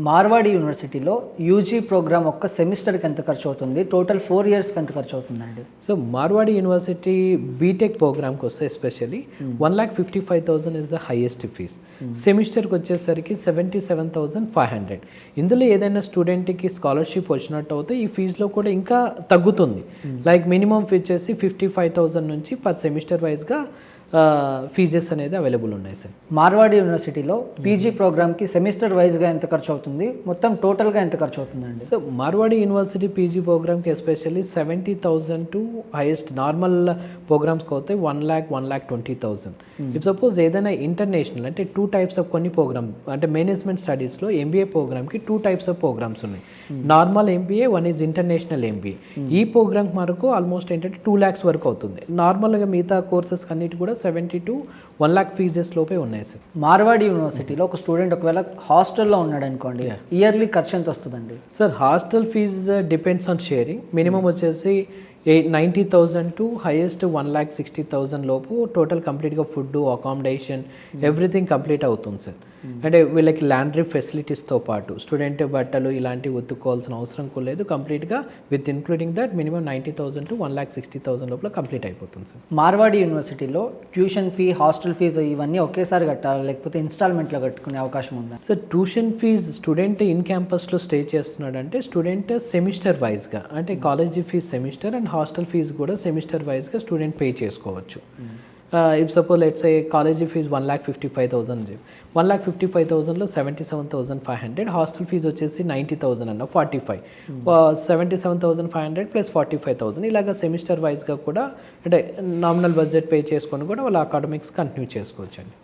మార్వాడి యూనివర్సిటీలో UG programme ఒక్క సెమిస్టర్కి ఎంత ఖర్చు అవుతుంది, టోటల్ 4 ఇయర్స్కి ఎంత ఖర్చు అవుతుందండి? సో మార్వాడి యూనివర్సిటీ బీటెక్ ప్రోగ్రామ్కి వస్తే especially 1,55,000 is the highest fee. సెమిస్టర్కి వచ్చేసరికి 77,500. ఇందులో ఏదైనా స్టూడెంట్కి స్కాలర్షిప్ వచ్చినట్టు అయితే ఈ ఫీజులో కూడా ఇంకా తగ్గుతుంది. లైక్ మినిమం ఫీ వచ్చేసి 55,000 నుంచి పర్ సెమిస్టర్ వైజ్గా ఫీజెస్ అనేది అవైలబుల్ ఉన్నాయి సార్. మార్వాడి యూనివర్సిటీలో పీజీ ప్రోగ్రామ్కి సెమిస్టర్ వైజ్గా ఎంత ఖర్చు అవుతుంది, మొత్తం టోటల్గా ఎంత ఖర్చు అవుతుందండి? సో మార్వాడి యూనివర్సిటీ పీజీ ప్రోగ్రామ్కి ఎస్పెషల్లీ 70,000 టు హైయెస్ట్ నార్మల్ ప్రోగ్రామ్స్కి అయితే 1,20,000. ఇఫ్ సపోజ్ ఏదైనా ఇంటర్నేషనల్ అంటే 2 types ఆఫ్ కొన్ని ప్రోగ్రామ్ అంటే మేనేజ్మెంట్ స్టడీస్లో ఎంబీఏ ప్రోగ్రామ్కి 2 types ఆఫ్ ప్రోగ్రామ్స్ ఉన్నాయి. Normal MBA, one is international MBA. ఈ ప్రోగ్రామ్ వరకు ఆల్మోస్ట్ ఏంటంటే 2 lakhs వరకు అవుతుంది. నార్మల్గా మిగతా కోర్సెస్ అన్నిటి కూడా 70 to 1 lakh ఫీజెస్ లోపే ఉన్నాయి సార్. మార్వాడి యూనివర్సిటీలో ఒక స్టూడెంట్ ఒకవేళ హాస్టల్లో ఉన్నాడు అనుకోండి, ఇయర్లీ ఖర్చు ఎంత వస్తుందండి? Sir hostel fees depends on sharing. Minimum వచ్చేసి 90,000 టు హైయెస్ట్ 1,60,000 లోపు టోటల్ కంప్లీట్గా ఫుడ్, అకామిడేషన్ ఎవ్రీథింగ్ కంప్లీట్ అవుతుంది సార్. అంటే వీళ్ళకి ల్యాండ్రీ ఫెసిలిటీస్తో పాటు స్టూడెంట్ బట్టలు ఇలాంటివి ఉతుక్కోవాల్సిన అవసరం కూడా లేదు. కంప్లీట్గా with including that minimum 90,000 to 1,60,000 లోపల కంప్లీట్ అయిపోతుంది సార్. మార్వాడి యూనివర్సిటీలో ట్యూషన్ ఫీ, హాస్టల్ ఫీజు ఇవన్నీ ఒకేసారి కట్టాలి, లేకపోతే ఇన్స్టాల్మెంట్లో కట్టుకునే అవకాశం ఉందా? Sir tuition fees student in క్యాంపస్లో స్టే చేస్తున్నాడంటే స్టూడెంట్ సెమిస్టర్ వైజ్గా అంటే college fees semester and hostel fees కూడా సెమిస్టర్ వైజ్గా స్టూడెంట్ పే చేసుకోవచ్చు. If suppose let's a college fees 1,55,000, 1,55,000లో 77,500, హాస్టల్ ఫీజు వచ్చేసి 90,000 అన్న 45, 77,500 ప్లస్ 45,000 ఇలాగ సెమిస్టర్ వైజ్గా కూడా అంటే నామినల్ బడ్జెట్ పే చేసుకొని కూడా వాళ్ళ అకాడమిక్స్ కంటిన్యూ చేసుకోవచ్చు అండి.